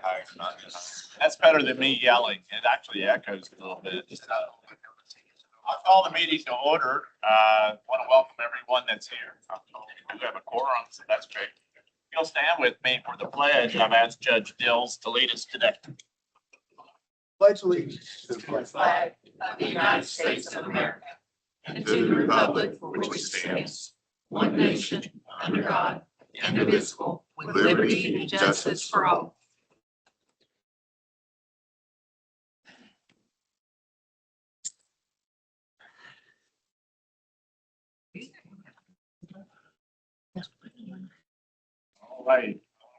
Aye. That's better than me yelling. It actually echoes a little bit. I'll call the meeting to order. Want to welcome everyone that's here. We have a quorum, so that's great. You'll stand with me for the pledge. I've asked Judge Dills to lead us today. Pledge allegiance to the flag of the United States of America and to the republic for which it stands, one nation, under God, indivisible, with liberty and justice for all. All right.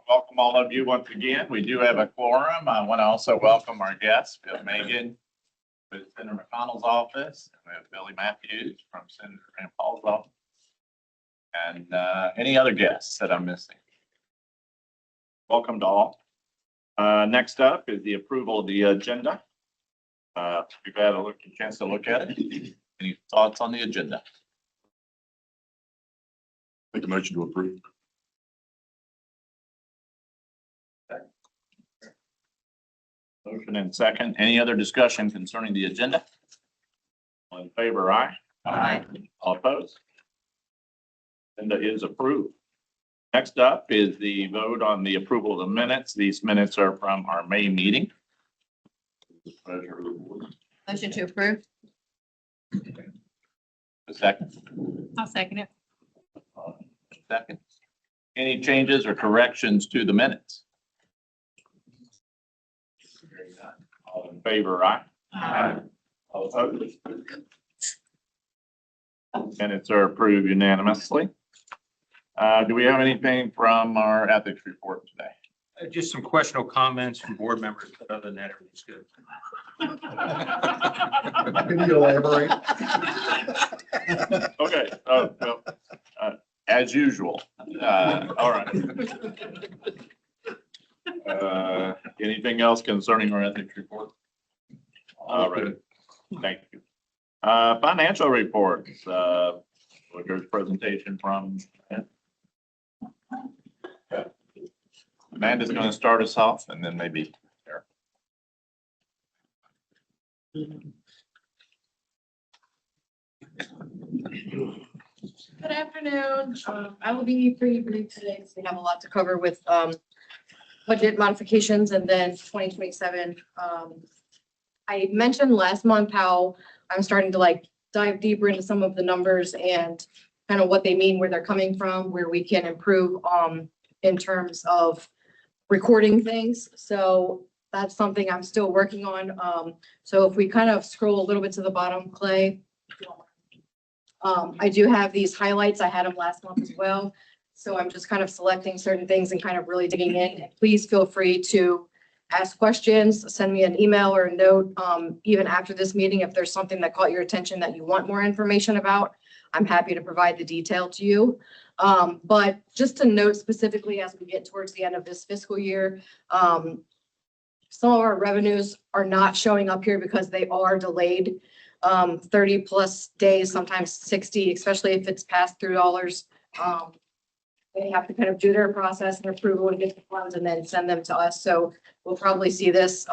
Welcome all of you once again. We do have a quorum. I want to also welcome our guests, Bill Megan with Senator McConnell's office. And we have Billy Matthews from Senator Rand Paul's office. And any other guests that I'm missing. Welcome to all. Next up is the approval of the agenda. We've had a chance to look at it. Any thoughts on the agenda? Make a motion to approve. Motion and second. Any other discussion concerning the agenda? All in favor, aye. Aye. All opposed? Agenda is approved. Next up is the vote on the approval of the minutes. These minutes are from our May meeting. Motion to approve. A second. I'll second it. Second. Any changes or corrections to the minutes? All in favor, aye. Aye. All opposed? Minutes are approved unanimously. Do we have anything from our ethics report today? Just some questionable comments from board members, but other than that, everything's good. Can you elaborate? Okay, well, as usual. All right. Anything else concerning our ethics report? All right, thank you. Financial reports, there's presentation from Amanda's going to start us off and then maybe Eric. Good afternoon. I will be pretty brief today because we have a lot to cover with budget modifications and then 2027. I mentioned last month how I'm starting to dive deeper into some of the numbers and kind of what they mean, where they're coming from, where we can improve in terms of recording things. So that's something I'm still working on. So if we kind of scroll a little bit to the bottom, Clay. I do have these highlights. I had them last month as well. So I'm just kind of selecting certain things and kind of really digging in. And please feel free to ask questions, send me an email or a note, even after this meeting. If there's something that caught your attention that you want more information about, I'm happy to provide the detail to you. But just to note specifically, as we get towards the end of this fiscal year, some of our revenues are not showing up here because they are delayed 30 plus days, sometimes 60, especially if it's pass through dollars. They have to kind of do their process and approval and get the funds and then send them to us. So we'll probably see this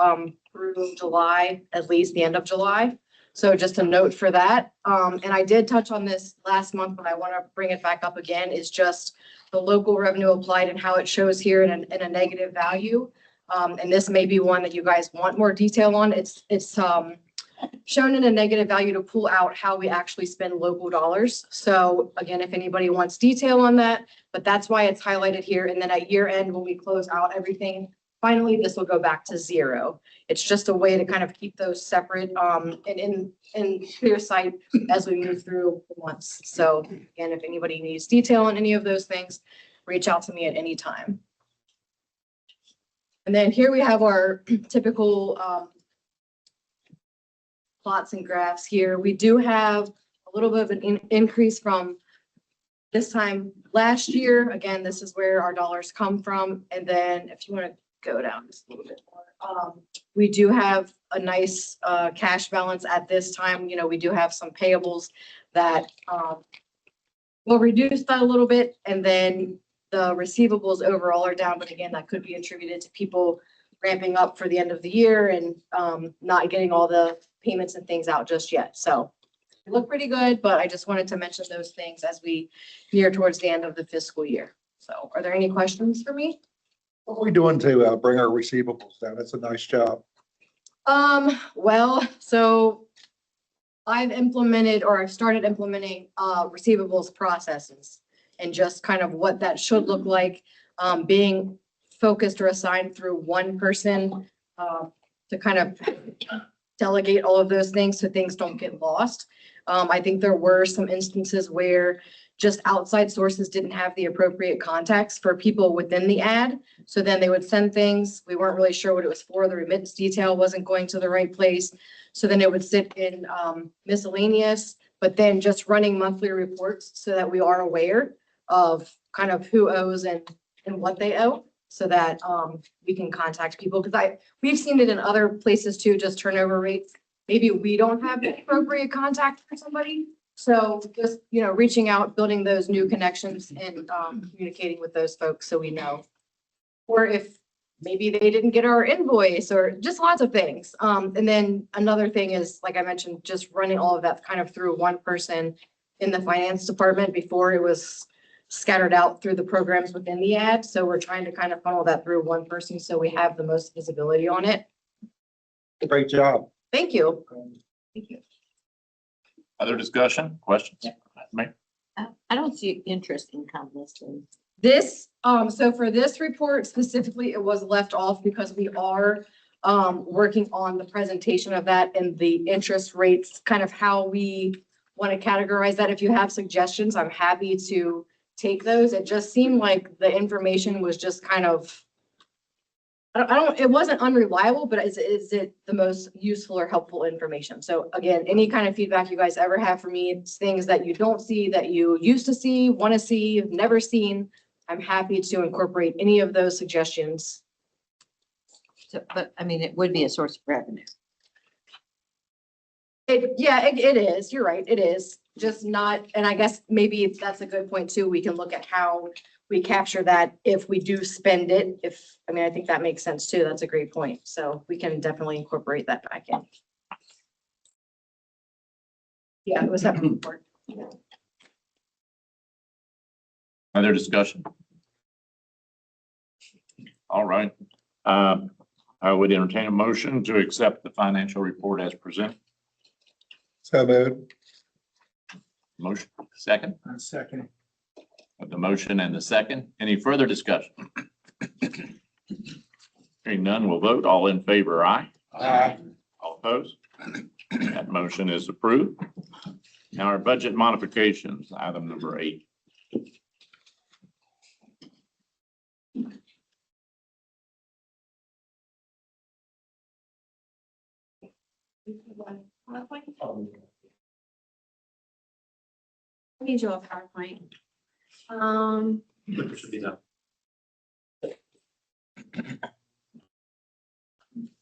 through July, at least the end of July. So just a note for that. And I did touch on this last month, but I want to bring it back up again, is just the local revenue applied and how it shows here in a negative value. And this may be one that you guys want more detail on. It's shown in a negative value to pull out how we actually spend local dollars. So again, if anybody wants detail on that, but that's why it's highlighted here. And then at year end, when we close out everything, finally, this will go back to zero. It's just a way to kind of keep those separate and in clear sight as we move through the months. So again, if anybody needs detail on any of those things, reach out to me at any time. And then here we have our typical plots and graphs here. We do have a little bit of an increase from this time last year. Again, this is where our dollars come from. And then if you want to go down just a little bit more, we do have a nice cash balance at this time. You know, we do have some payables that will reduce that a little bit. And then the receivables overall are down, but again, that could be attributed to people ramping up for the end of the year and not getting all the payments and things out just yet. So they look pretty good, but I just wanted to mention those things as we near towards the end of the fiscal year. So are there any questions for me? What are we doing to bring our receivables down? That's a nice job. Well, so I've started implementing receivables processes and just kind of what that should look like, being focused or assigned through one person to kind of delegate all of those things so things don't get lost. I think there were some instances where just outside sources didn't have the appropriate contacts for people within the ad. So then they would send things. We weren't really sure what it was for. The remittance detail wasn't going to the right place. So then it would sit in miscellaneous, but then just running monthly reports so that we are aware of kind of who owes and what they owe so that we can contact people. Because we've seen it in other places too, just turnover rates. Maybe we don't have the appropriate contact for somebody. So just, reaching out, building those new connections and communicating with those folks so we know. Or if maybe they didn't get our invoice or just lots of things. And then another thing is, like I mentioned, just running all of that kind of through one person in the finance department before it was scattered out through the programs within the ad. So we're trying to kind of funnel that through one person so we have the most visibility on it. Great job. Thank you. Thank you. Other discussion, questions? Mayor? I don't see interest income listed. This, so for this report specifically, it was left off because we are working on the presentation of that and the interest rates, kind of how we want to categorize that. If you have suggestions, I'm happy to take those. It just seemed like the information was just kind of, it wasn't unreliable, but is it the most useful or helpful information? So again, any kind of feedback you guys ever have for me, it's things that you don't see, that you used to see, want to see, have never seen, I'm happy to incorporate any of those suggestions. So, but I mean, it would be a source of revenue. It is. You're right. It is just not, and I guess maybe that's a good point too. We can look at how we capture that if we do spend it. I think that makes sense too. That's a great point. So we can definitely incorporate that back in. Yeah, it was that report. Other discussion? All right. I would entertain a motion to accept the financial report as presented. So moved. Motion, second. Second. Of the motion and the second. Any further discussion? Hearing none, we'll vote. All in favor, aye. Aye. All opposed? That motion is approved. Now our budget modifications, item number 8. I need you a PowerPoint. Should be done.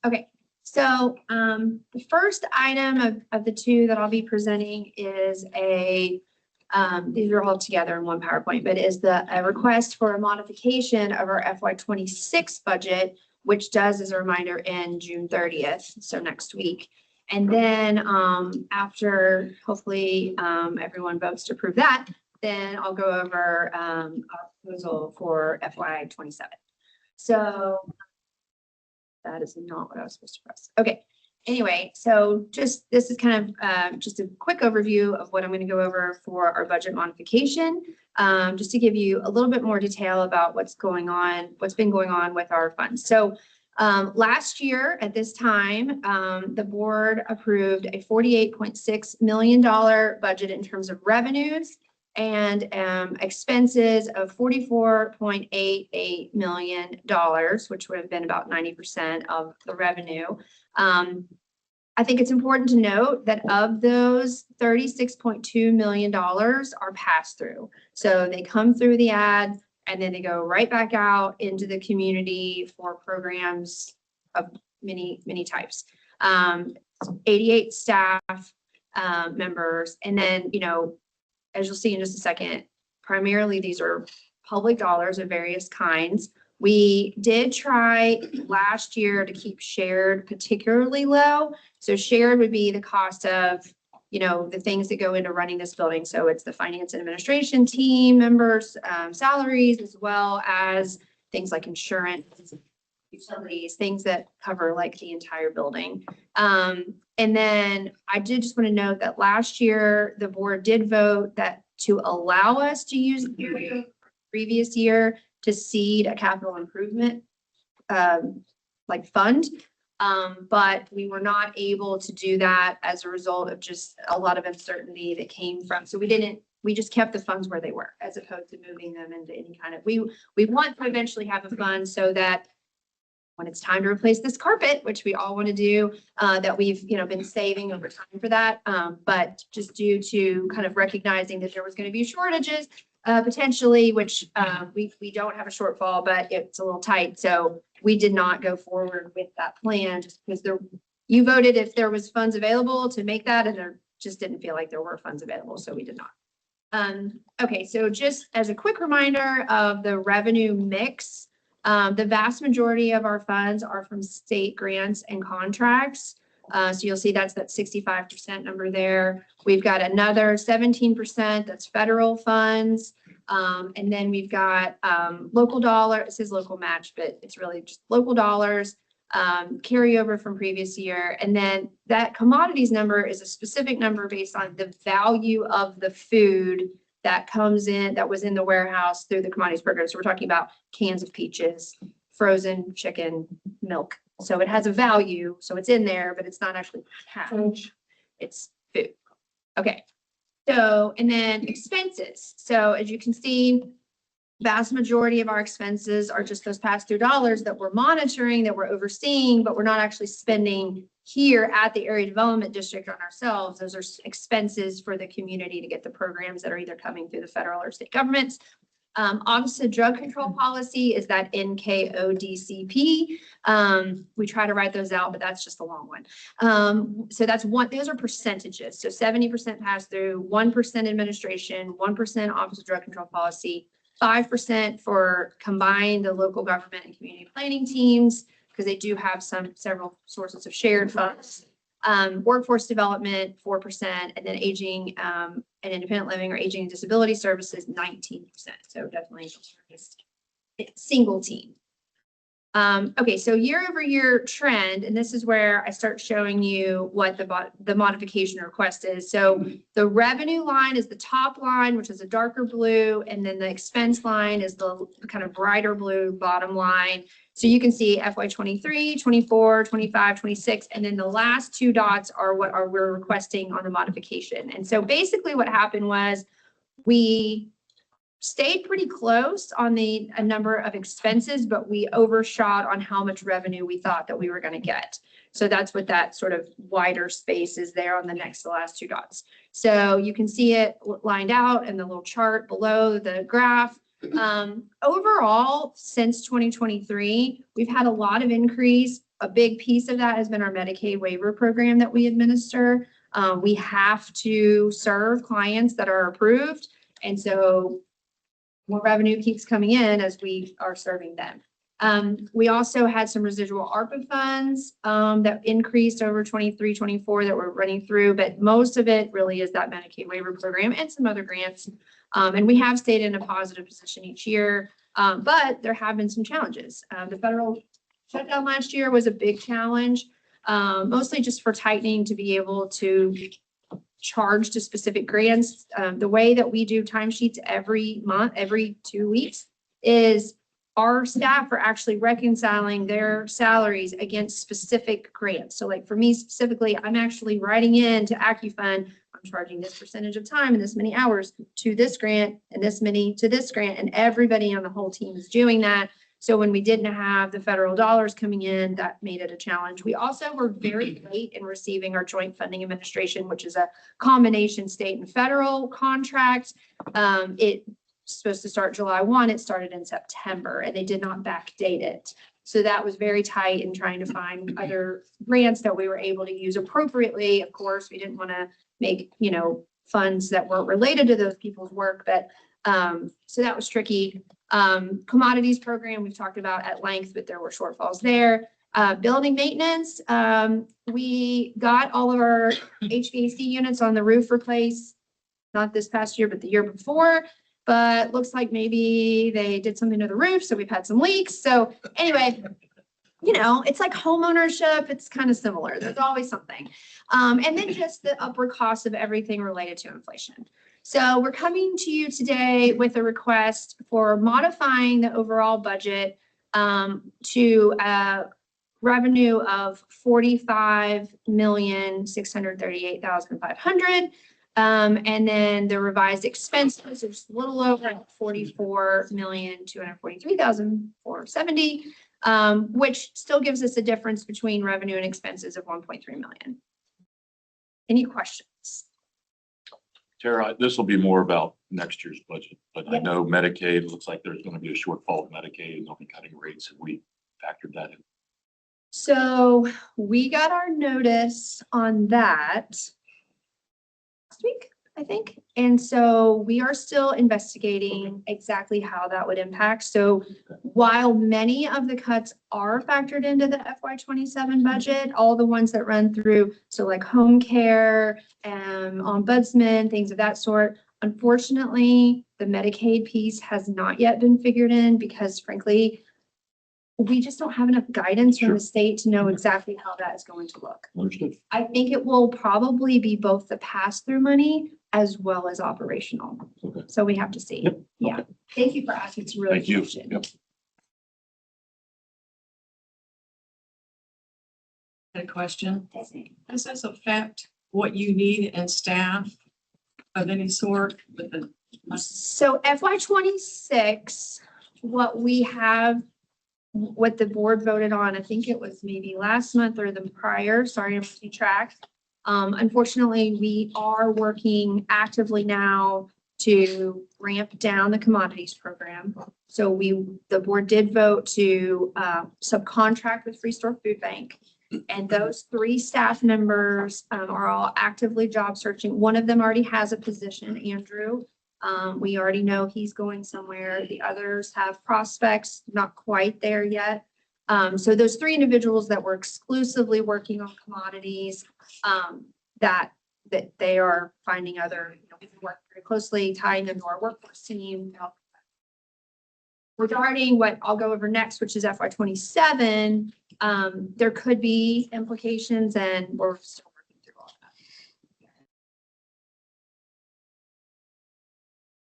Okay, so the first item of the two that I'll be presenting is these are all together in one PowerPoint, but is a request for a modification of our FY26 budget, which does, as a reminder, end June 30th, so next week. And then after hopefully everyone votes to approve that, then I'll go over our proposal for FY27. So that is not what I was supposed to press. Okay. Anyway, so this is kind of just a quick overview of what I'm going to go over for our budget modification, just to give you a little bit more detail about what's been going on with our funds. So last year at this time, the board approved a $48.6 million budget in terms of revenues and expenses of $44.88 million, which would have been about 90% of the revenue. I think it's important to note that of those, $36.2 million are pass through. So they come through the ad and then they go right back out into the community for programs of many, many types. 88 staff members. And then, as you'll see in just a second, primarily these are public dollars of various kinds We did try last year to keep shared particularly low. So shared would be the cost of, the things that go into running this building. So it's the finance and administration team members, salaries, as well as things like insurance, utilities, things that cover like the entire building. And then I did just want to note that last year, the board did vote that to allow us to use the previous year to seed a capital improvement like fund. But we were not able to do that as a result of just a lot of uncertainty that came from. So we just kept the funds where they were as opposed to moving them into any kind of, we want to eventually have a fund so that when it's time to replace this carpet, which we all want to do, that we've, been saving over time for that. But just due to kind of recognizing that there was going to be shortages, potentially, which we don't have a shortfall, but it's a little tight. So we did not go forward with that plan just because you voted if there was funds available to make that, and there just didn't feel like there were funds available. So we did not. Okay, so just as a quick reminder of the revenue mix, the vast majority of our funds are from state grants and contracts. So you'll see that's that 65% number there. We've got another 17% that's federal funds. And then we've got local dollar. It says local match, but it's really just local dollars, carryover from previous year. And then that commodities number is a specific number based on the value of the food that comes in, that was in the warehouse through the commodities program. So we're talking about cans of peaches, frozen chicken, milk. So it has a value. So it's in there, but it's not actually cash. It's food. Okay. So, and then expenses. So as you can see, vast majority of our expenses are just those pass-through dollars that we're monitoring, that we're overseeing, but we're not actually spending here at the area development district on ourselves. Those are expenses for the community to get the programs that are either coming through the federal or state governments. Obviously, drug control policy is that NKODCP. We try to write those out, but that's just a long one. So that's one, those are percentages. So 70% pass through, 1% administration, 1% Office of Drug Control Policy, 5% for combined the local government and community planning teams, because they do have several sources of shared funds. Workforce development, 4%, and then aging and independent living or aging and disability services, 19%. So definitely single team. Okay, so year over year trend, and this is where I start showing you what the modification request is. So the revenue line is the top line, which is a darker blue, and then the expense line is the kind of brighter blue bottom line. So you can see FY 23, 24, 25, 26, and then the last two dots are what we're requesting on the modification. And so basically what happened was we stayed pretty close on a number of expenses, but we overshot on how much revenue we thought that we were going to get. So that's what that sort of wider space is there on the next to last two dots. So you can see it lined out in the little chart below the graph. Overall, since 2023, we've had a lot of increase. A big piece of that has been our Medicaid waiver program that we administer. We have to serve clients that are approved. And so more revenue keeps coming in as we are serving them. We also had some residual ARPA funds that increased over 23, 24 that we're running through, but most of it really is that Medicaid waiver program and some other grants. And we have stayed in a positive position each year, but there have been some challenges. The federal shutdown last year was a big challenge, mostly just for tightening to be able to charge to specific grants. The way that we do timesheets every month, every 2 weeks, is our staff are actually reconciling their salaries against specific grants. So like for me specifically, I'm actually writing in to AccuFund, I'm charging this percentage of time and this many hours to this grant and this many to this grant, and everybody on the whole team is doing that. So when we didn't have the federal dollars coming in, that made it a challenge. We also were very late in receiving our Joint Funding Administration, which is a combination state and federal contract. It's supposed to start July 1. It started in September, and they did not backdate it. So that was very tight in trying to find other grants that we were able to use appropriately. Of course, we didn't want to make, funds that weren't related to those people's work, but so that was tricky. Commodities program, we've talked about at length, but there were shortfalls there. Building maintenance, we got all of our HVAC units on the roof replaced, not this past year, but the year before. But looks like maybe they did something to the roof, so we've had some leaks. So anyway, it's like home ownership. It's kind of similar. There's always something. And then just the upward cost of everything related to inflation. So we're coming to you today with a request for modifying the overall budget to revenue of $45,638,500. And then the revised expenses are just a little over $44,243,470, which still gives us a difference between revenue and expenses of 1.3 million. Any questions? Tara, this will be more about next year's budget, but I Yes. know Medicaid, looks like there's going to be a shortfall of Medicaid and they'll be cutting rates. Have we factored that in? So we got our notice on that last week, I think. And so we are still investigating exactly how that would impact. So while many of the cuts are factored into the FY27 budget, all the ones that run through, so like home care, ombudsman, things of that sort, unfortunately, the Medicaid piece has not yet been figured in because frankly, we just don't have enough guidance from Sure. the state to know exactly how that is going to look. Understood. I think it will probably be both the pass-through money as well as operational. Okay. So we have to see. Yep. Yeah. Okay. Thank you for asking. It's a really Thank good you. question. Yep. A question. Does this affect what you need in staff of any sort with the? So FY26, what we have, what the board voted on, I think it was maybe last month or the prior, sorry, I'm losing track. Unfortunately, we are working actively now to ramp down the commodities program. So the board did vote to subcontract with Freestore Food Bank. And those 3 staff members are all actively job searching. One of them already has a position, Andrew. We already know he's going somewhere. The others have prospects, not quite there yet. So those 3 individuals that were exclusively working on commodities, that they are finding other, we work very closely, tying them to our workforce team. Regarding what I'll go over next, which is FY27, there could be implications and we're still working through all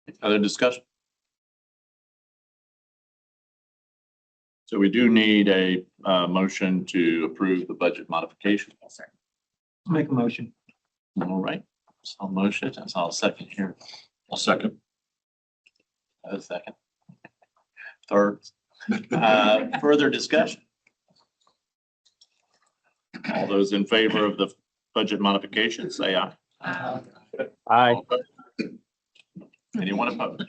that. Other discussion? So we do need a motion to approve the budget modification. Yes, sir. Make a motion. All right. So I'll motion. I'll second here. I'll second. A second. Third. Further discussion? All those in favor of the budget modification, say aye. Aye. Anyone opposed?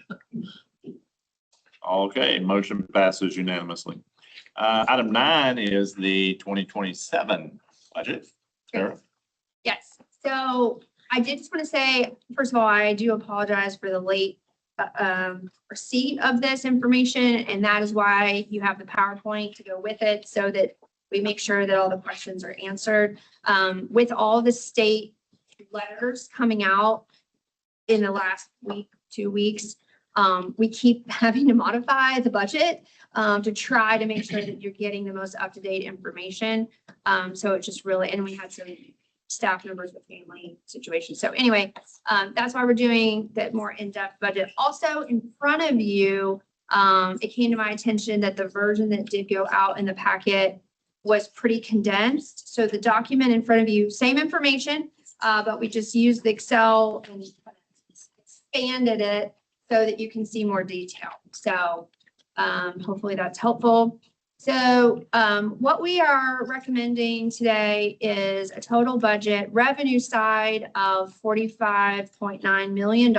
Okay, motion passes unanimously. Item 9 is the 2027 budget. Sarah? Yes, so I did just want to say, first of all, I do apologize for the late receipt of this information, and that is why you have the PowerPoint to go with it, so that we make sure that all the questions are answered. With all the state letters coming out in the last week, 2 weeks, we keep having to modify the budget to try to make sure that you're getting the most up-to-date information. So it just really, and we had some staff members with family situations. So anyway, that's why we're doing that more in-depth budget. Also in front of you, it came to my attention that the version that did go out in the packet was pretty condensed. So the document in front of you, same information, but we just used the Excel and expanded it so that you can see more detail. So hopefully that's helpful. So what we are recommending today is a total budget revenue side of $45.9 million,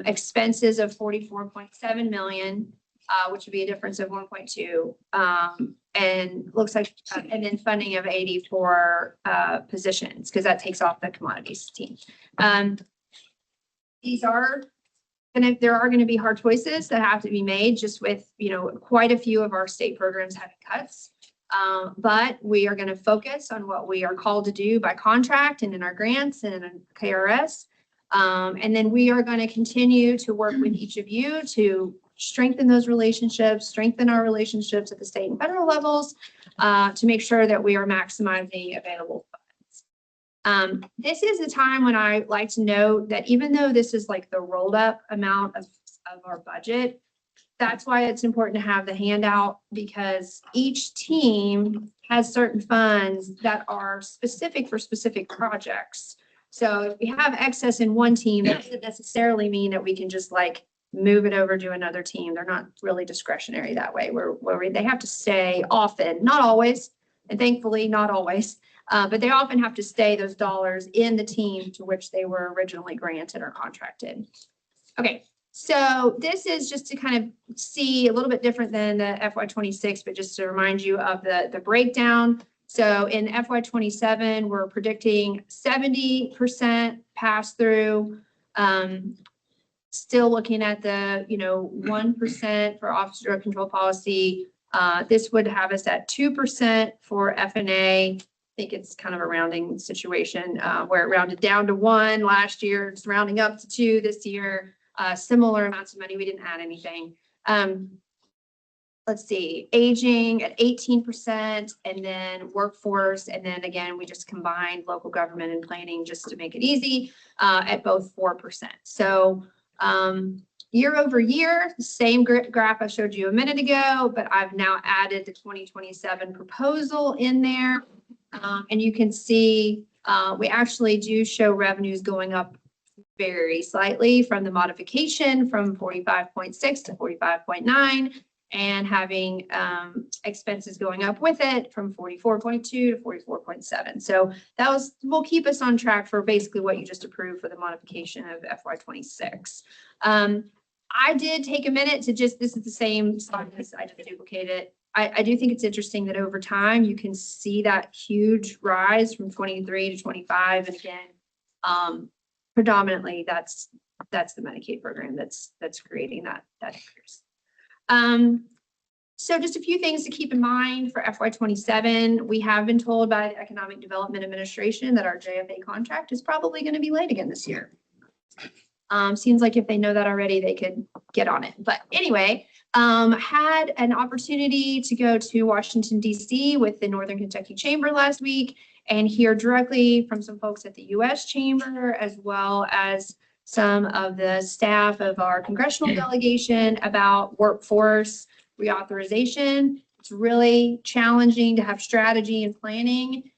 expenses of $44.7 million, which would be a difference of 1.2, and looks like, and then funding of 84 positions, because that takes off the commodities team. These are there are gonna be hard choices that have to be made just with, quite a few of our state programs having cuts. But we are gonna focus on what we are called to do by contract and in our grants and in KRS. And then we are gonna continue to work with each of you to strengthen those relationships, strengthen our relationships at the state and federal levels, to make sure that we are maximizing available funds. This is a time when I like to note that even though this is like the rolled up amount of our budget, that's why it's important to have the handout, because each team has certain funds that are specific for specific projects. So if we have excess in one team, that doesn't necessarily mean that we can just like move it over to another team. They're not really discretionary that way, where they have to stay often, not always, and thankfully not always, but they often have to stay those dollars in the team to which they were originally granted or contracted. Okay, so this is just to kind of see a little bit different than the FY26, but just to remind you of the breakdown. So in FY27, we're predicting 70% pass through. Still looking at the, 1% for Office of Drug Control Policy. This would have us at 2% for FNA. I think it's kind of a rounding situation, where it rounded down to 1 last year. It's rounding up to 2 this year. Similar amounts of money. We didn't add anything. Let's see, aging at 18%, and then workforce. And then again, we just combined local government and planning just to make it easy, at both 4%. So year over year, the same graph I showed you a minute ago, but I've now added the 2027 proposal in there. And you can see, we actually do show revenues going up very slightly from the modification from 45.6 to 45.9, and having expenses going up with it from 44.2 to 44.7. So will keep us on track for basically what you just approved for the modification of FY26. I did take a minute to this is the same slide, I just duplicated it. I do think it's interesting that over time you can see that huge rise from 23 to 25. And again, predominantly that's the Medicaid program that's creating that increase. So just a few things to keep in mind for FY27. We have been told by the Economic Development Administration that our JFA contract is probably going to be late again this year. Seems like if they know that already, they could get on it. But anyway, had an opportunity to go to Washington, DC with the Northern Kentucky Chamber last week and hear directly from some folks at the US Chamber, as well as some of the staff of our congressional delegation about workforce reauthorization. It's really challenging to have strategy and planning,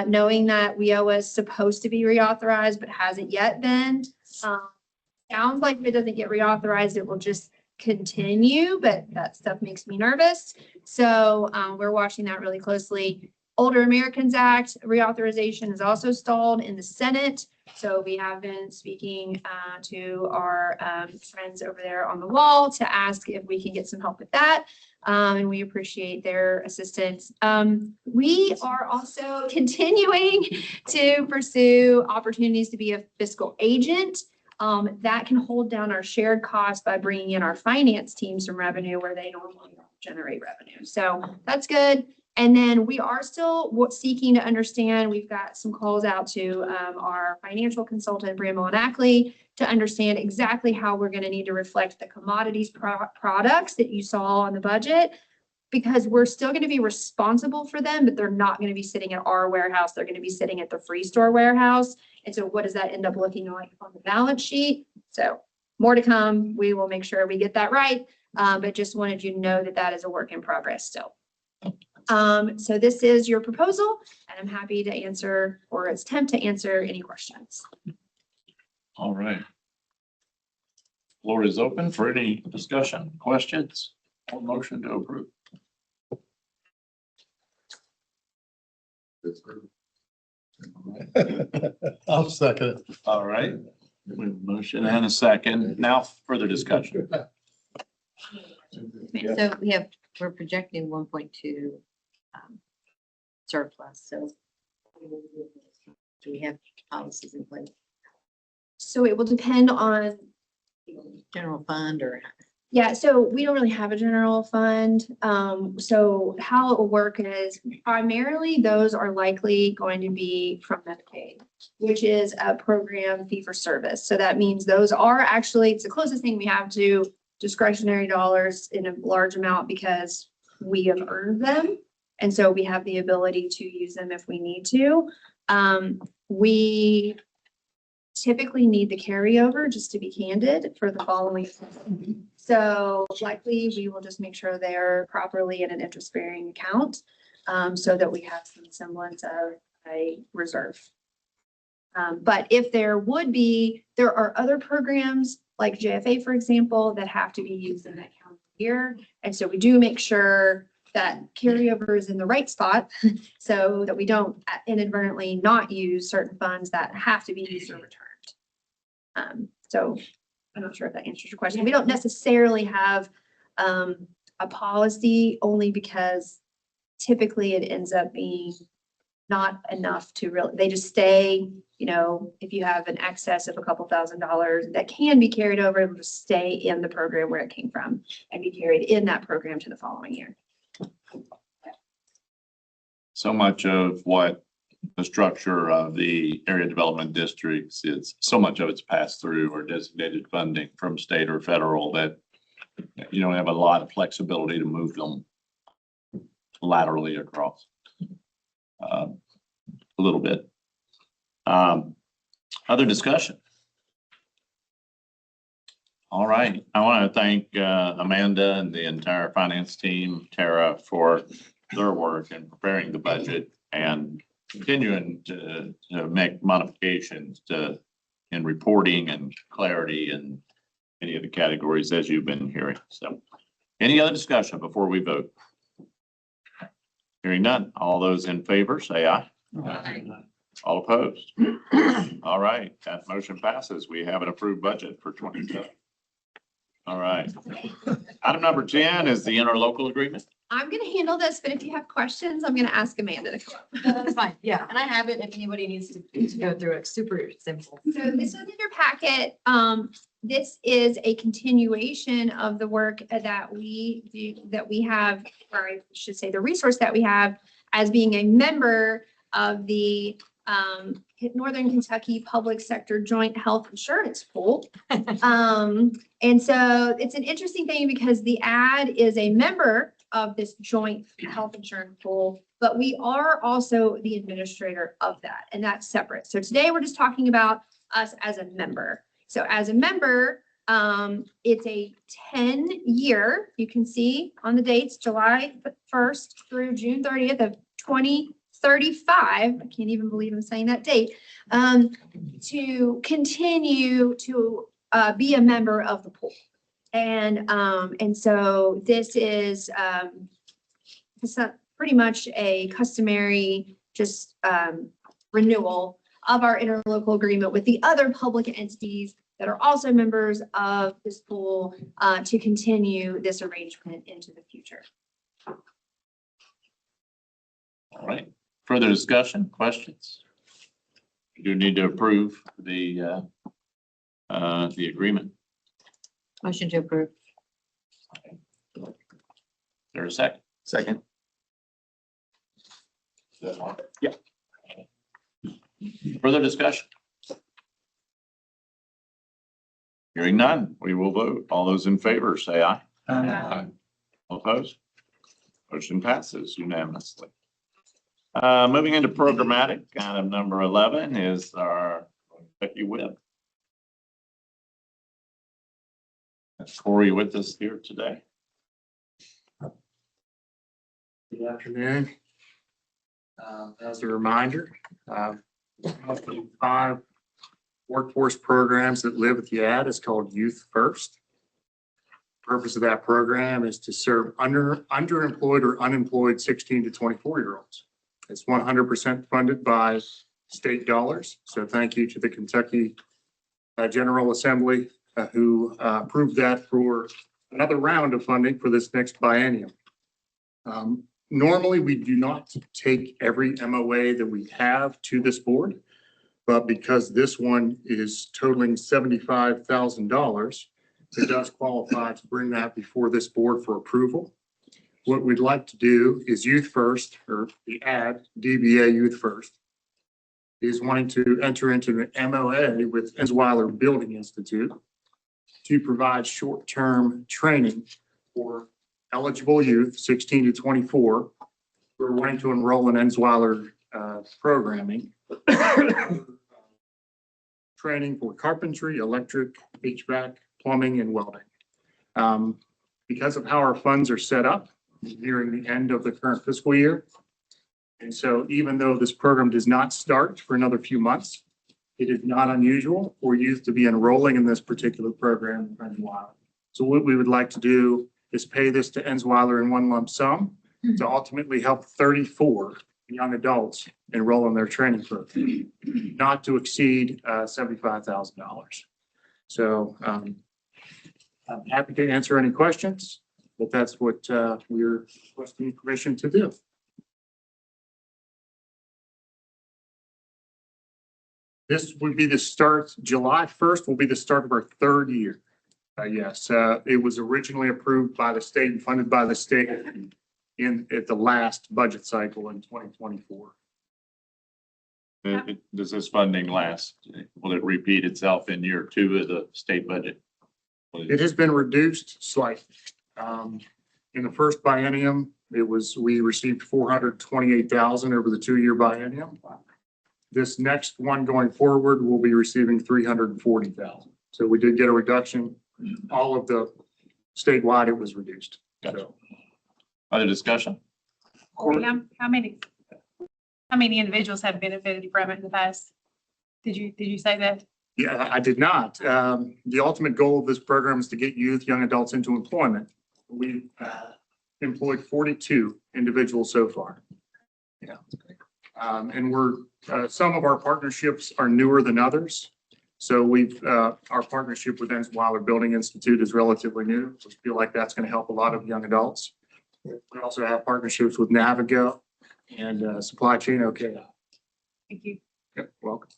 knowing that WIO is supposed to be reauthorized, but hasn't yet been. Sounds like if it doesn't get reauthorized, it will just continue, but that stuff makes me nervous. So we're watching that really closely. Older Americans Act reauthorization is also stalled in the Senate. So we have been speaking to our friends over there on the wall to ask if we can get some help with that. And we appreciate their assistance. We are also continuing to pursue opportunities to be a fiscal agent. That can hold down our shared costs by bringing in our finance teams from revenue where they normally generate revenue. So that's good. And then we are still seeking to understand, we've got some calls out to our financial consultant, Bramwell and Ackley, to understand exactly how we're going to need to reflect the commodities products that you saw on the budget, because we're still going to be responsible for them, but they're not going to be sitting at our warehouse. They're going to be sitting at the free store warehouse. And so what does that end up looking like on the balance sheet? So more to come. We will make sure we get that right. But just wanted you to know that that is a work in progress still. So this is your proposal, and I'm happy to answer or attempt to answer any questions. All right. Floor is open for any discussion, questions, or motion to approve. I'll second it. All right. We have a motion and a second. Now further discussion. So we're projecting 1.2 surplus, so do we have policies in place? So it will depend on General fund or? Yeah, so we don't really have a general fund. So how it will work is primarily those are likely going to be from Medicaid, which is a program fee for service. So that means those are actually, it's the closest thing we have to discretionary dollars in a large amount because we have earned them. And so we have the ability to use them if we need to. We typically need the carryover, just to be candid, for the following. So likely we will just make sure they're properly in an interest-bearing account, so that we have some semblance of a reserve. But if there are other programs like JFA, for example, that have to be used in that calendar year. And so we do make sure that carryover is in the right spot so that we don't inadvertently not use certain funds that have to be used or returned. So I'm not sure if that answers your question. We don't necessarily have a policy, only because typically it ends up being not enough to really, they just stay, if you have an excess of a couple $1,000s that can be carried over, it'll just stay in the program where it came from and be carried in that program to the following year. So much of what the structure of the area development districts is, so much of it's passed through or designated funding from state or federal that you don't have a lot of flexibility to move them laterally across. A little bit. Other discussion? All right. I want to thank Amanda and the entire finance team, Tara, for their work in preparing the budget and continuing to make modifications in reporting and clarity in any of the categories as you've been hearing. So any other discussion before we vote? Hearing none. All those in favor, say aye. All opposed? All right, that motion passes. We have an approved budget for 22. All right. Item number 10 is the interlocal agreement. I'm going to handle this, but if you have questions, I'm going to ask Amanda to come up. That's fine. Yeah. And I have it if anybody needs to go through it. Super simple. So this was in your packet. This is a continuation of the work that we do, that we have, or I should say the resource that we have as being a member of the Northern Kentucky Public Sector Joint Health Insurance Pool. And so it's an interesting thing because the AD is a member of this joint health insurance pool, but we are also the administrator of that, and that's separate. So today we're just talking about us as a member. So as a member, it's a 10-year, you can see on the dates, July 1st through June 30th of 2035. I can't even believe I'm saying that date, to continue to be a member of the pool. And so this is pretty much a customary just renewal of our interlocal agreement with the other public entities that are also members of this pool to continue this arrangement into the future. All right. Further discussion, questions? You do need to approve the agreement. Motion to approve. There's a second. Second. Yeah. Further discussion? Hearing none, we will vote. All those in favor, say aye. Aye. All opposed? Motion passes unanimously. Moving into programmatic, item number 11 is our Becky Webb. Is Corey with us here today? Good afternoon. As a reminder, of the 5 workforce programs that live with the ad is called Youth First. Purpose of that program is to serve underemployed or unemployed 16 to 24-year-olds. It's 100% funded by state dollars. So thank you to the Kentucky General Assembly who approved that for another round of funding for this next biennium. Normally, we do not take every MOA that we have to this board, but because this one is totaling $75,000, it does qualify to bring that before this board for approval. What we'd like to do is Youth First, or the AD, DBA Youth First, is wanting to enter into an MOA with Ensweiler Building Institute to provide short-term training for eligible youth, 16 to 24, who are wanting to enroll in Ensweiler programming. Training for carpentry, electric, HVAC, plumbing, and welding. Because of how our funds are set up, nearing the end of the current fiscal year. And so even though this program does not start for another few months, it is not unusual for youth to be enrolling in this particular program in Ensweiler. So what we would like to do is pay this to Ensweiler in one lump sum to ultimately help 34 young adults enroll in their training program, not to exceed $75,000. So I'm happy to answer any questions, but that's what we're requesting permission to do. This would be the start, July 1st will be the start of our third year. Yes, it was originally approved by the state and funded by the state at the last budget cycle in 2024. Does this funding last? Will it repeat itself in year 2 of the state budget? It has been reduced slightly. In the first biennium, we received 428,000 over the 2-year biennium. This next one going forward, we'll be receiving 340,000. So we did get a reduction. All of the statewide, it was reduced. Gotcha. So, Other discussion? How many individuals have benefited from it in the past? Did you say that? yeah, I did not. The ultimate goal of this program is to get youth, young adults into employment. We've employed 42 individuals so far. Yeah. And some of our partnerships are newer than others. So our partnership with Ensweiler Building Institute is relatively new. So we feel like that's going to help a lot of young adults. We also have partnerships with Navigo and Supply Chain OK. Thank you. Yep, welcome.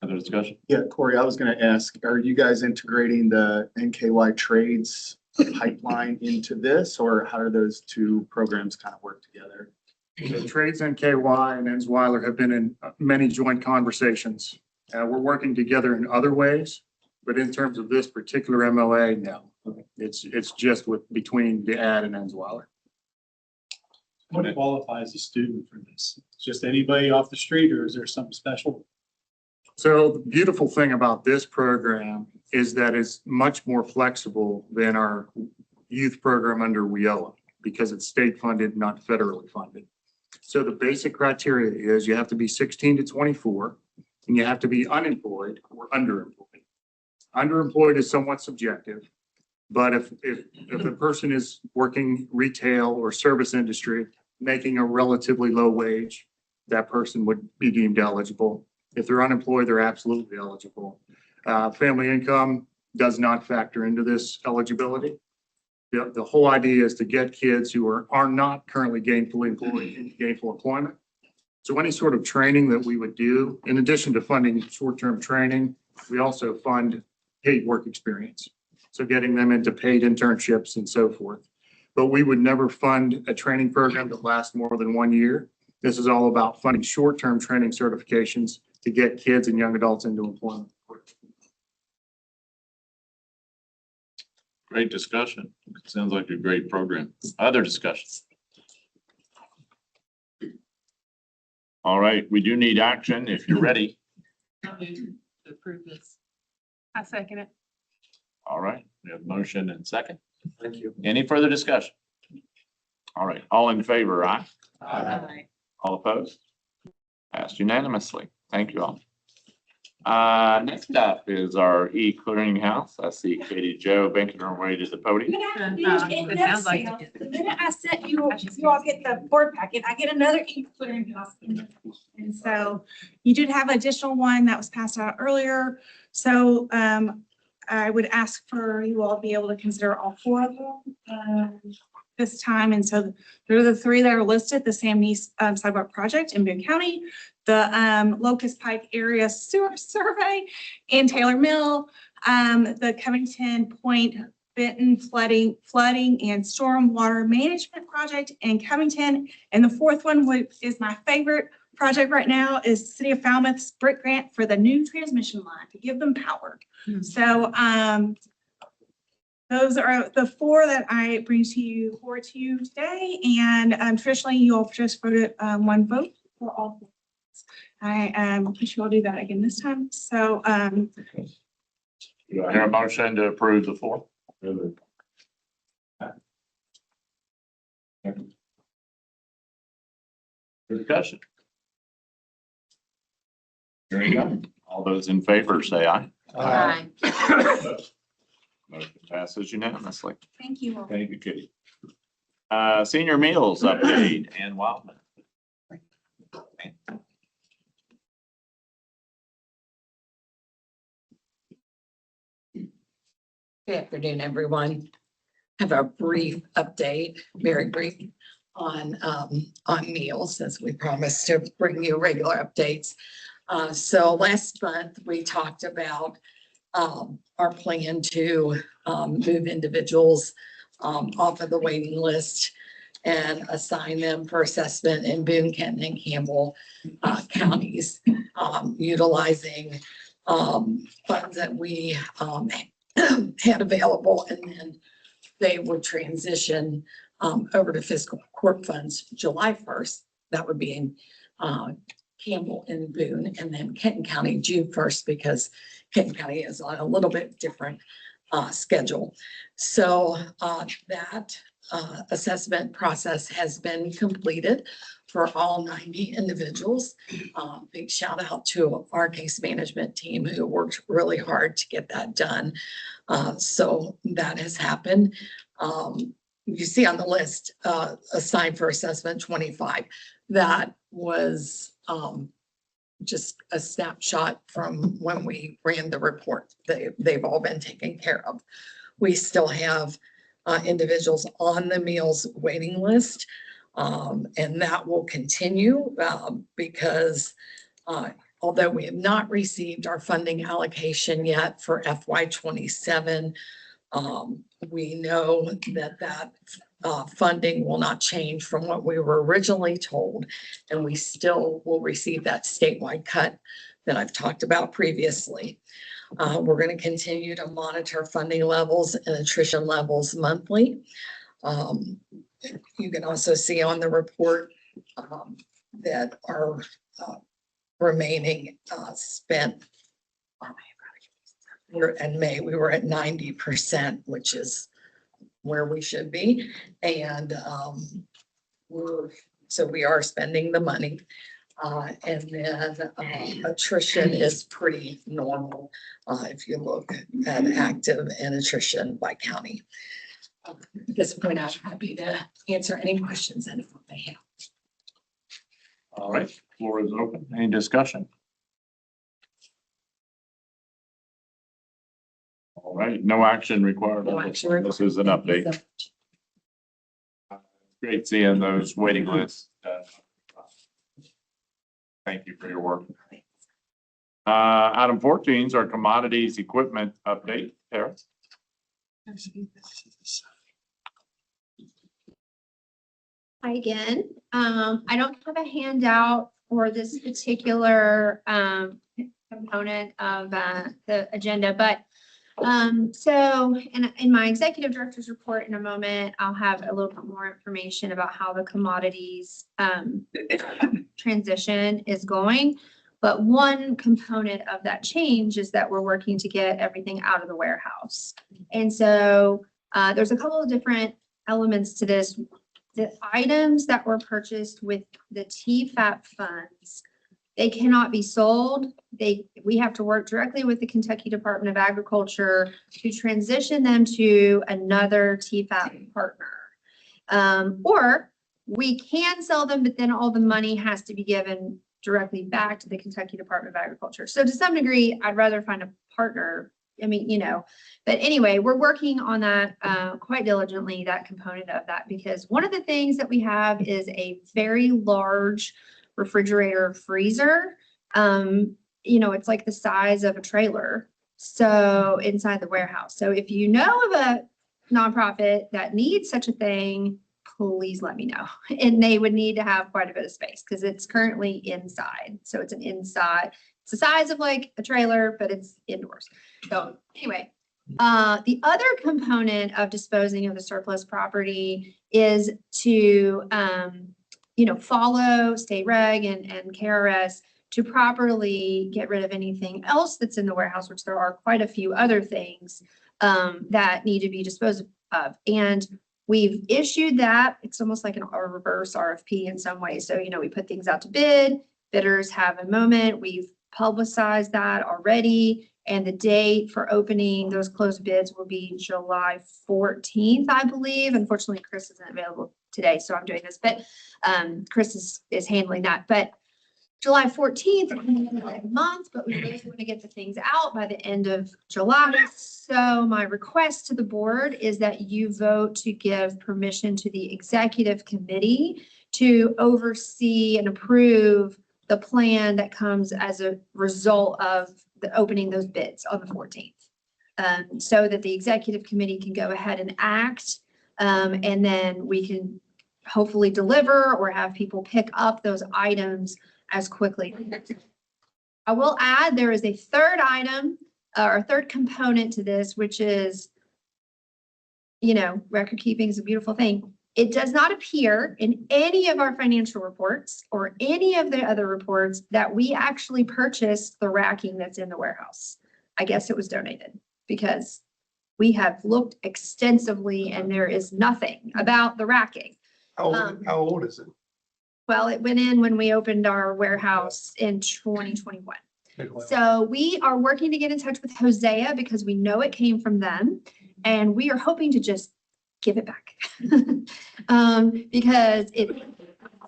Other discussion? Yeah, Corey, I was gonna ask, are you guys integrating the NKY trades pipeline into this, or how do those two programs kind of work together? The Trades NKY and Ensweiler have been in many joint conversations. We're working together in other ways, but in terms of this particular MOA, no. It's just between the AD and Ensweiler. What qualifies a student for this? Just anybody off the street, or is there something special? So the beautiful thing about this program is that it's much more flexible than our youth program under WIOA because it's state funded, not federally funded. So the basic criteria is you have to be 16 to 24 and you have to be unemployed or underemployed. Underemployed is somewhat subjective, but if a person is working retail or service industry, making a relatively low wage, that person would be deemed eligible. If they're unemployed, they're absolutely eligible. Family income does not factor into this eligibility. The whole idea is to get kids who are not currently gainfully employed into gainful employment. So any sort of training that we would do, in addition to funding short-term training, we also fund paid work experience. So getting them into paid internships and so forth. But we would never fund a training program that lasts more than 1 year. This is all about funding short-term training certifications to get kids and young adults into employment. Great discussion. Sounds like a great program. Other discussion? All right, we do need action if you're ready. I move to approve this. I second it. All right, we have motion and second. Thank you. Any further discussion? All right, all in favor, aye? Aye. All opposed? Passed unanimously. Thank you all. Next up is our e-clearinghouse. I see Katie Jo banking her way to the podium. It sounds like it. The minute I sent you all get the board packet, I get another e-clearinghouse. And so you did have an additional one that was passed out earlier. So I would ask for you all to be able to consider all 4 of them this time. And so there are the 3 that are listed: the Sam Neese Sidewalk Project in Boone County, the Locust Pike Area Sewer Survey in Taylor Mill, the Covington Point Benton flooding and stormwater management project in Covington. And the fourth one, which is my favorite project right now, is City of Falmouth's brick grant for the new transmission line to give them power. So those are the four that I bring forward to you today. And traditionally, you'll just vote one vote for all. I wish you all do that again this time. So Do I hear a motion to approve the four? Discussion. Hearing none. All those in favor say aye. Aye. Motion passes unanimously. thank you all. Thank you, Kitty. Senior meals update and Wildman. Good afternoon, everyone. Have a brief update, very brief, on meals, as we promised to bring you regular updates. So last month, we talked about our plan to move individuals off of the waiting list and assign them for assessment in Boone, Kenton, and Campbell counties, utilizing funds that we had available, and then they would transition over to fiscal court funds July 1st. That would be in Campbell and Boone, and then Kenton County June 1st, because Kenton County is on a little bit different schedule. So that assessment process has been completed for all 90 individuals. Big shout out to our case management team who worked really hard to get that done. So that has happened. You see on the list, assigned for assessment 25. That was just a snapshot from when we ran the report. They've all been taken care of. We still have individuals on the meals waiting list. And that will continue because although we have not received our funding allocation yet for FY27, we know that funding will not change from what we were originally told, and we still will receive that statewide cut that I've talked about previously. We're going to continue to monitor funding levels and attrition levels monthly. You can also see on the report that our remaining spent in May, we were at 90%, which is where we should be. And so we are spending the money. And then attrition is pretty normal if you look at active and attrition by county. At this point, I'm happy to answer any questions that anyone may have. All right, floor is open. Any discussion? All right, no action required. No action required. This is an update. Great seeing those waiting lists. Thank you for your work. Item 14 is our commodities equipment update. Tara. Hi again. I don't have a handout for this particular component of the agenda, but so in my executive director's report in a moment, I'll have a little bit more information about how the commodities transition is going. But one component of that change is that we're working to get everything out of the warehouse. And so there's a couple of different elements to this. The items that were purchased with the TFAP funds, they cannot be sold. We have to work directly with the Kentucky Department of Agriculture to transition them to another TFAP partner. Or we can sell them, but then all the money has to be given directly back to the Kentucky Department of Agriculture. So to some degree, I'd rather find a partner. I mean, but anyway, we're working on that quite diligently, that component of that, because one of the things that we have is a very large refrigerator freezer. It's like the size of a trailer. So inside the warehouse. So if you know of nonprofit that needs such a thing, please let me know. And they would need to have quite a bit of space because it's currently inside. So it's an inside, it's the size of like a trailer, but it's indoors. So anyway, the other component of disposing of the surplus property is to, follow state reg and KRS to properly get rid of anything else that's in the warehouse, which there are quite a few other things that need to be disposed of. And we've issued that. It's almost like a reverse RFP in some ways. So, we put things out to bid, bidders have a moment. We've publicized that already. And the date for opening those closed bids will be July 14th, I believe. Unfortunately, Chris isn't available today, so I'm doing this, but Chris is handling that. But July 14th, a month, but we really want to get the things out by the end of July. So my request to the board is that you vote to give permission to the executive committee to oversee and approve the plan that comes as a result of the opening those bids on the 14th. So that the executive committee can go ahead and act, and then we can hopefully deliver or have people pick up those items as quickly. I will add, there is a third item or third component to this, which is, record keeping is a beautiful thing. It does not appear in any of our financial reports or any of the other reports that we actually purchased the racking that's in the warehouse. I guess it was donated because we have looked extensively and there is nothing about the racking. How old is it? Well, it went in when we opened our warehouse in 2021. So we are working to get in touch with Hosea because we know it came from them and we are hoping to just give it back. Because it's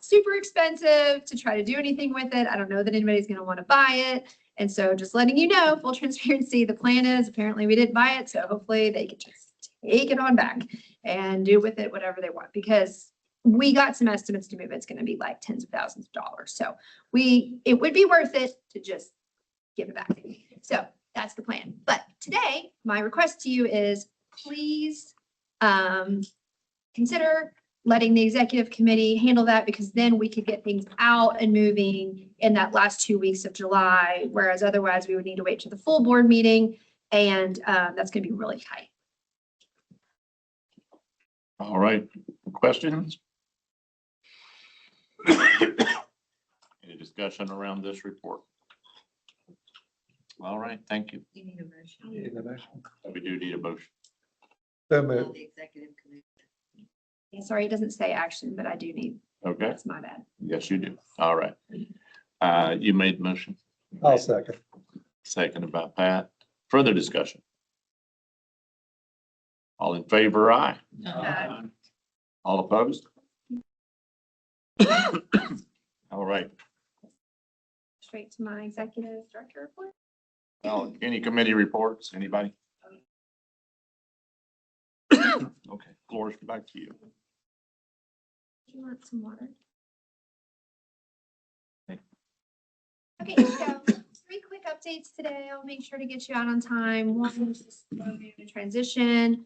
super expensive to try to do anything with it. I don't know that anybody's going to want to buy it. And so just letting you know, full transparency, the plan is apparently we didn't buy it. So hopefully they can just take it on back and do with it whatever they want, because we got some estimates to move. It's going to be like tens of thousands of dollars. So it would be worth it to just give it back. So that's the plan. But today, my request to you is please consider letting the executive committee handle that, because then we could get things out and moving in that last 2 weeks of July, whereas otherwise we would need to wait to the full board meeting, and that's going to be really tight. All right, questions? Any discussion around this report? All right, thank you. You need a motion. We do need a motion. So Of moved. the executive committee. Yeah, sorry, it doesn't say action, but I do need, Okay, that's my bad. yes, you do. All right. You made the motion, I'll second. seconded by Pat. Further discussion? All in favor, aye. All opposed? All right. Straight to my executive director report. Well, any committee reports, anybody? Okay, Flores, back to you. Do you want some water? Okay. Okay, so 3 quick updates today. I'll make sure to get you out on time. One is just the transition,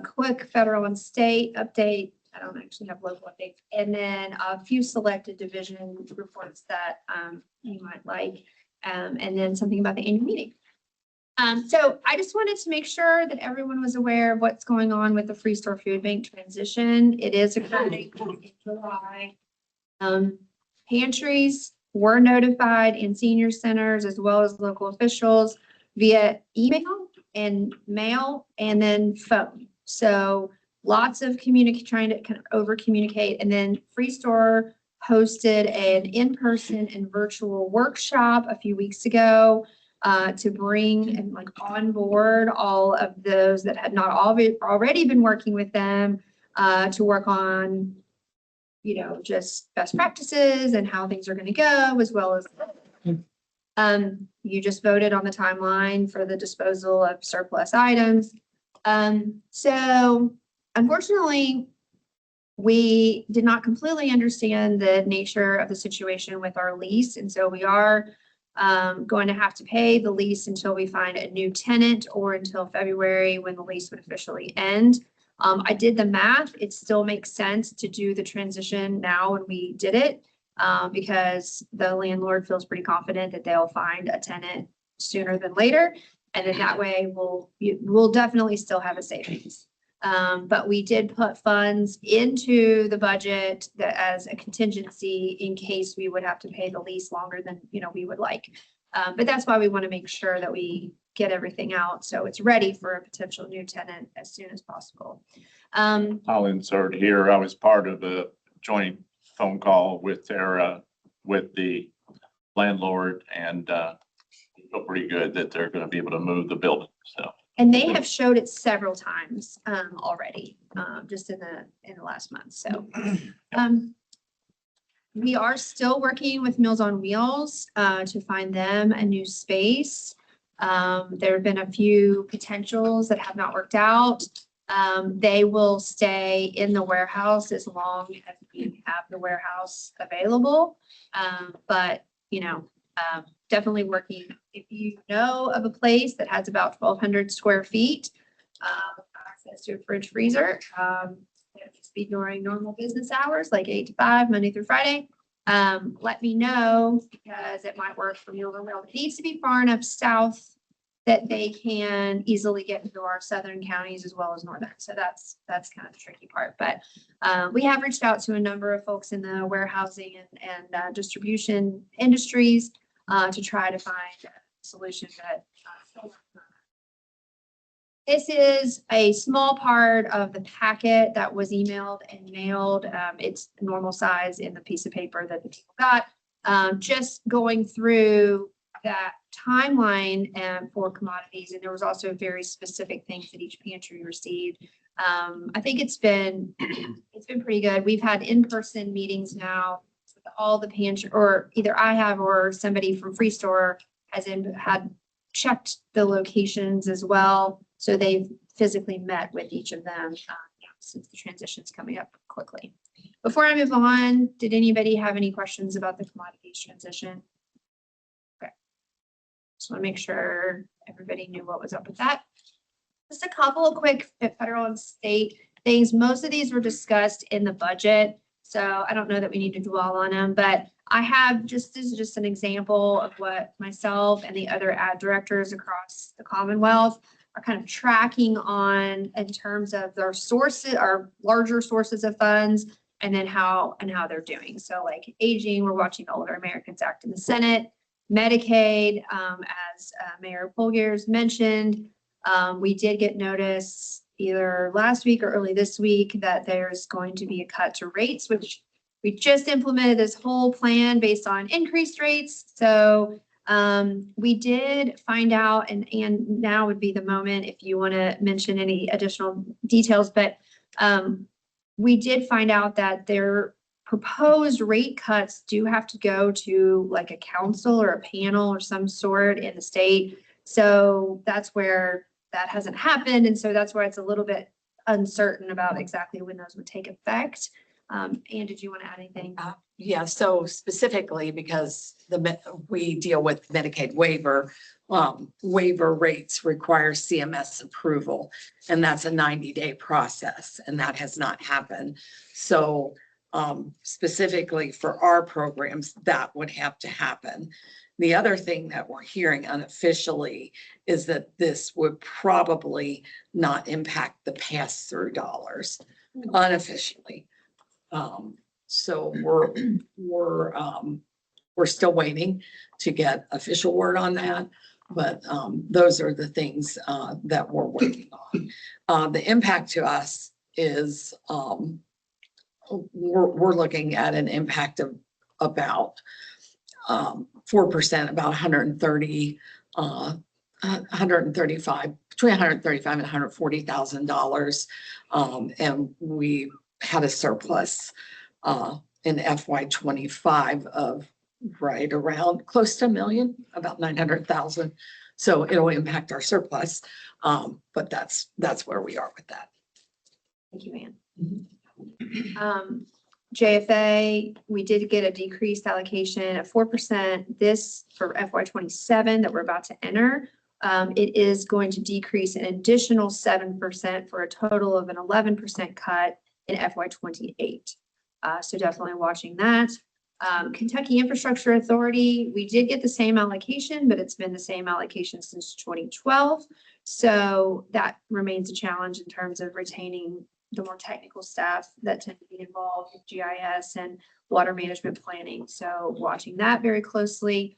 quick federal and state update. I don't actually have local updates. And then a few selected division reports that you might like. And then something about the annual meeting. So I just wanted to make sure that everyone was aware of what's going on with the Free Store Food Bank transition. It is occurring in July. Pantries were notified in senior centers as well as local officials via email and mail and then phone. So lots of trying to kind of over communicate. And then Free Store hosted an in-person and virtual workshop a few weeks ago to bring and like on board all of those that had not already been working with them to work on, just best practices and how things are going to go, as well as you just voted on the timeline for the disposal of surplus items. So unfortunately, we did not completely understand the nature of the situation with our lease. And so we are going to have to pay the lease until we find a new tenant or until February when the lease would officially end. I did the math. It still makes sense to do the transition now when we did it, because the landlord feels pretty confident that they'll find a tenant sooner than later. And then that way we'll definitely still have a savings. But we did put funds into the budget that as a contingency in case we would have to pay the lease longer than, we would like. But that's why we want to make sure that we get everything out so it's ready for a potential new tenant as soon as possible. I'll insert here, I was part of a joint phone call with Tara, with the landlord, and feel pretty good that they're gonna be able to move the building, so. And they have showed it several times already, just in the last month. So we are still working with Meals on Wheels to find them a new space. There have been a few potentials that have not worked out. They will stay in the warehouse as long as we have the warehouse available. But definitely working. If you know of a place that has about 1,200 square feet, access to a fridge freezer, just be during normal business hours, like 8 to 5, Monday through Friday, let me know because it might work for Meals on Wheels. It needs to be far enough south that they can easily get into our southern counties as well as northern. So that's kind of the tricky part. But we have reached out to a number of folks in the warehousing and distribution industries to try to find a solution that this is a small part of the packet that was emailed and mailed. It's normal size in the piece of paper that the people got. Just going through that timeline for commodities, and there was also very specific things that each pantry received. I think it's been pretty good. We've had in-person meetings now with all the pantry, or either I have or somebody from Free Store had checked the locations as well. So they've physically met with each of them since the transition's coming up quickly. Before I move on, did anybody have any questions about the commodities transition? Okay. Just want to make sure everybody knew what was up with that. Just a couple of quick federal and state things. Most of these were discussed in the budget, so I don't know that we need to dwell on them, but I have this is just an example of what myself and the other ad directors across the Commonwealth are kind of tracking on in terms of their sources, our larger sources of funds, and then how they're doing. So like aging, we're watching the Older Americans Act in the Senate, Medicaid, as Mayor Polgers mentioned, we did get notice either last week or early this week that there's going to be a cut to rates, which we just implemented this whole plan based on increased rates. So we did find out, and now would be the moment if you want to mention any additional details, but we did find out that their proposed rate cuts do have to go to like a council or a panel or some sort in the state. So that's where that hasn't happened. And so that's why it's a little bit uncertain about exactly when those would take effect. Anne, did you want to add anything? Yeah, so specifically because we deal with Medicaid waiver, waiver rates require CMS approval, and that's a 90-day process, and that has not happened. So specifically for our programs, that would have to happen. The other thing that we're hearing unofficially is that this would probably not impact the pass-through dollars unofficially. So we're still waiting to get official word on that, but those are the things that we're working on. The impact to us is we're looking at an impact of about 4%, about 135, between $135 and $140,000, and we had a surplus in FY25 of right around close to $1 million, about 900,000. So it'll impact our surplus, but that's where we are with that. Thank you, Anne. JFA, we did get a decreased allocation of 4%. This for FY 27 that we're about to enter. It is going to decrease an additional 7% for a total of an 11% cut in FY 28. So definitely watching that. Kentucky Infrastructure Authority, we did get the same allocation, but it's been the same allocation since 2012. So that remains a challenge in terms of retaining the more technical staff that tend to be involved with GIS and water management planning. So watching that very closely.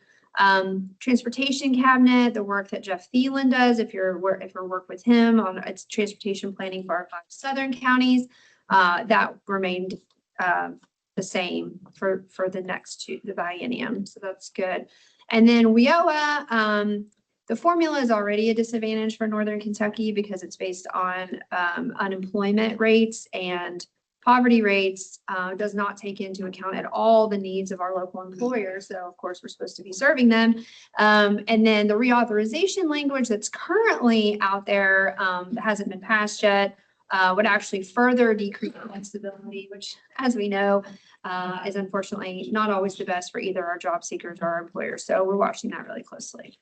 Transportation cabinet, the work that Jeff Thielen does, if you're work with him on its transportation planning for our 5 southern counties, that remained the same for the next the biennium. So that's good. And then WIOA, the formula is already a disadvantage for Northern Kentucky because it's based on unemployment rates, and poverty rates does not take into account at all the needs of our local employers. So of course, we're supposed to be serving them. And then the reauthorization language that's currently out there that hasn't been passed yet would actually further decrease flexibility, which, as we know, is unfortunately not always the best for either our job seekers or our employers. So we're watching that really closely.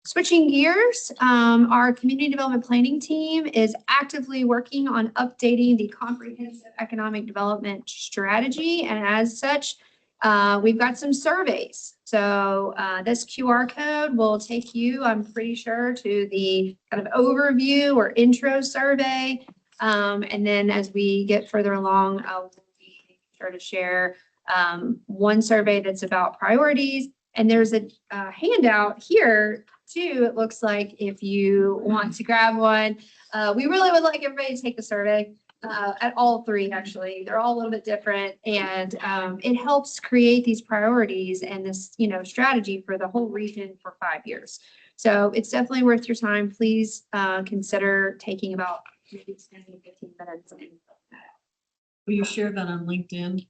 Switching gears, our community development planning team is actively working on updating the comprehensive economic development strategy. And as such, we've got some surveys. So this QR code will take you, I'm pretty sure, to the kind of overview or intro survey. And then as we get further along, I'll be sure to share one survey that's about priorities. And there's a handout here too. It looks like if you want to grab one, we really would like everybody to take the survey at all 3, actually. They're all a little bit different, and it helps create these priorities and this, strategy for the whole region for 5 years. So it's definitely worth your time. Please consider taking about maybe 10 to 15 minutes. Will you share that on LinkedIn?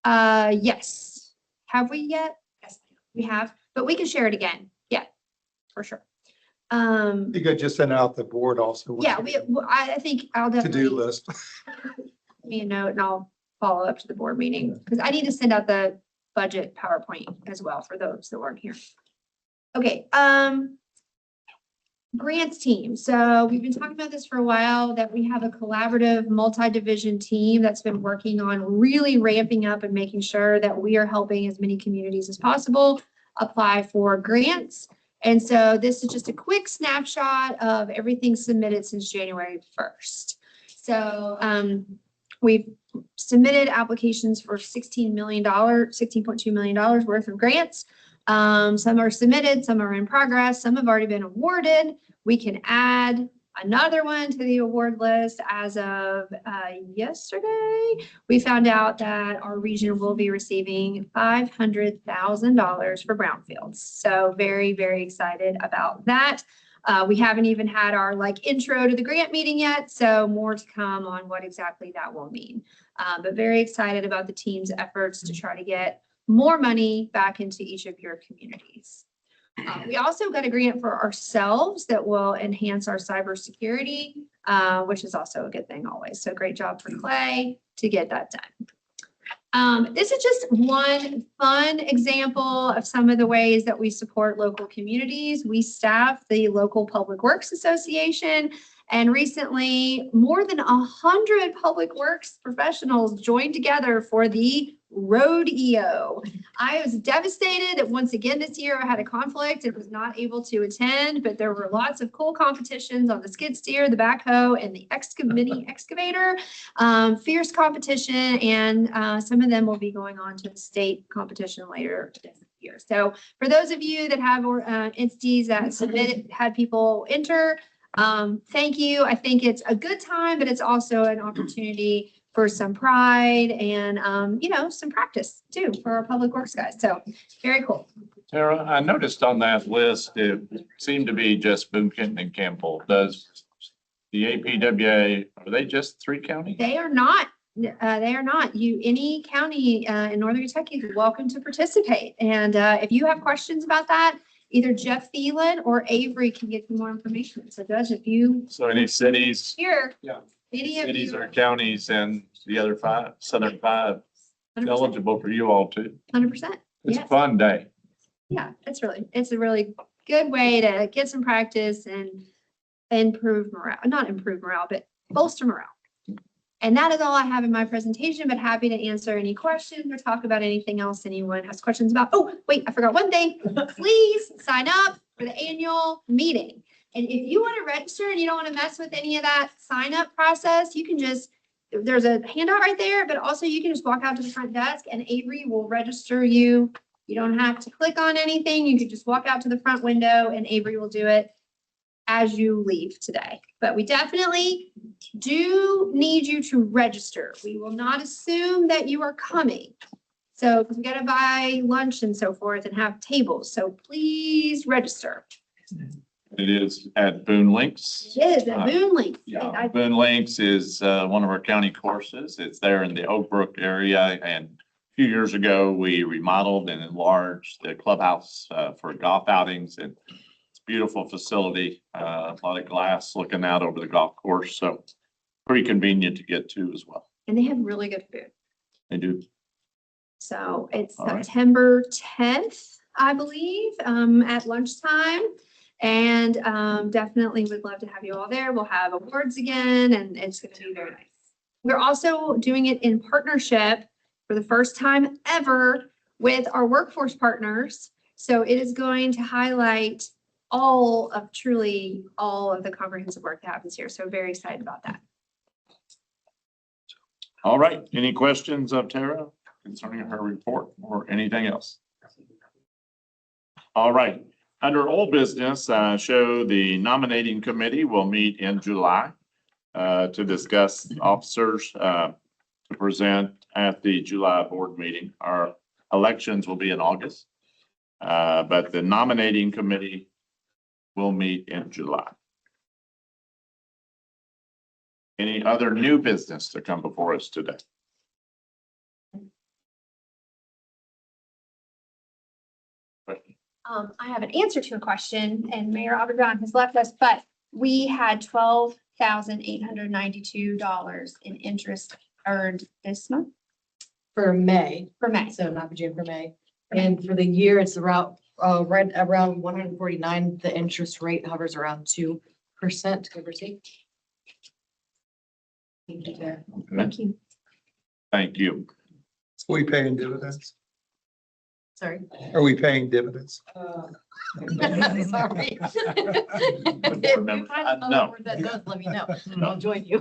Yes. Have we yet? Yes, we have, but we can share it again. Yeah, for sure. You could just send out the board also. Yeah, I think I'll definitely. To-do list. Me a note and I'll follow up to the board meeting because I need to send out the budget PowerPoint as well for those that weren't here. Okay, grants team. So we've been talking about this for a while, that we have a collaborative multi-division team that's been working on really ramping up and making sure that we are helping as many communities as possible apply for grants. And so this is just a quick snapshot of everything submitted since January 1st. So we've submitted applications for $16.2 million worth of grants. Some are submitted, some are in progress, some have already been awarded. We can add another one to the award list. As of yesterday, we found out that our region will be receiving $500,000 for brownfields. So very, very excited about that. We haven't even had our intro to the grant meeting yet, so more to come on what exactly that will mean. But very excited about the team's efforts to try to get more money back into each of your communities. We also got a grant for ourselves that will enhance our cybersecurity, which is also a good thing always. So great job for Clay to get that done. This is just one fun example of some of the ways that we support local communities. We staff the local Public Works Association, and recently more than 100 public works professionals joined together for the Rodeo. I was devastated that once again this year I had a conflict and was not able to attend, but there were lots of cool competitions on the skid steer, the backhoe, and the mini excavator. Fierce competition, and some of them will be going on to the state competition later this year. So for those of you that have entities that submitted, had people enter, thank you. I think it's a good time, but it's also an opportunity for some pride and, some practice too for our public works guys. So very cool. Tara, I noticed on that list, it seemed to be just Boone, Kenton, and Campbell. Does the APWA, are they just 3 counties? They are not. They are not. Any county in Northern Kentucky is welcome to participate. And if you have questions about that, either Jeff Thielen or Avery can get you more information. So Judge, if you. So any cities? Here. Yeah. Any of cities you, or counties and the other five, southern five 100%. eligible for you all too. 100%. It's a Yes. fun day. Yeah, it's a really good way to get some practice and improve morale, not improve morale, but bolster morale. And that is all I have in my presentation, but happy to answer any questions or talk about anything else anyone has questions about. Oh, wait, I forgot one thing. Please sign up for the annual meeting. And if you want to register and you don't want to mess with any of that sign up process, you can just, there's a handout right there, but also you can just walk out to the front desk and Avery will register you. You don't have to click on anything. You can just walk out to the front window and Avery will do it as you leave today. But we definitely do need you to register. We will not assume that you are coming. So, because we got to buy lunch and so forth and have tables. So please register. It is at Boone Links. It is at Boone Link. Yeah, Boone Links is one of our county courses. It's there in the Oak Brook area. And a few years ago, we remodeled and enlarged the clubhouse for golf outings. And it's a beautiful facility, a lot of glass looking out over the golf course. So pretty convenient to get to as well. And they have really good food. They do. So it's All right. September 10th, I believe, at lunchtime. And definitely would love to have you all there. We'll have awards again, and it's going to be very nice. We're also doing it in partnership for the first time ever with our workforce partners. So it is going to highlight truly all of the comprehensive work that happens here. So very excited about that. All right. Any questions of Tara concerning her report or anything else? All right. Under old business, show the nominating committee will meet in July to discuss officers to present at the July board meeting. Our elections will be in August, but the nominating committee will meet in July. Any other new business to come before us today? I have an answer to a question, and Mayor Auberjohn has left us, but we had $12,892 in interest earned this month For May, for May. so not for June, for May. And for the year, it's around, right around 149. The interest rate hovers around 2%, give or take. Thank you, Tara. Thank you. Thank you. Are we paying dividends? Sorry. Are we paying dividends? Sorry. Remember, no. That does, let me know. I'll join you.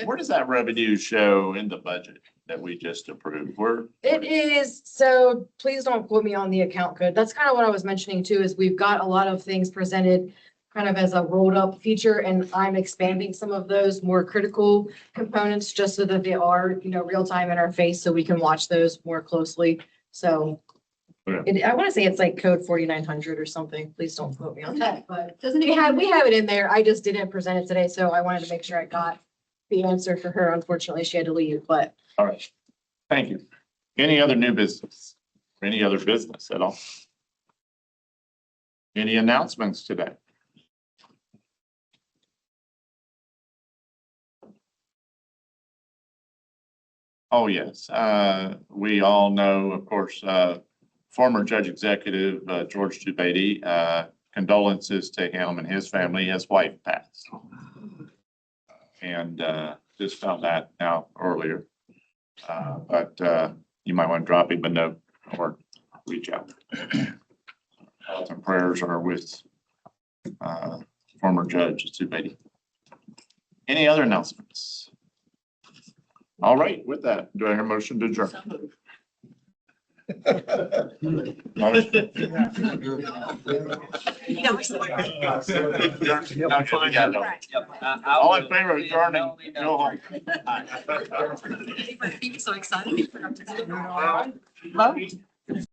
Where does that revenue show in the budget that we just approved? It is, so please don't quote me on the account code. That's kind of what I was mentioning too, is we've got a lot of things presented kind of as a rolled up feature, and I'm expanding some of those more critical components just so that they are, real time in our face, so we can watch those more closely. So I want to say it's like code 4900 or something. Please don't quote me on that, but Doesn't we it have it in there. I just didn't present it today, so I wanted to make sure I got the answer for her. Unfortunately, she had to leave, but All right. Thank you. Any other new business? Any other business at all? Any announcements today? Oh, yes. We all know, of course, former Judge Executive George Dubady, condolences to him and his family. His wife passed. And just found that out earlier. But you might want to drop him a note or reach out. Some prayers are with former Judge Dubady. Any other announcements? All right, with that, do I hear a motion to adjourn? All in favor of adjourning, go home. So excited. Huh?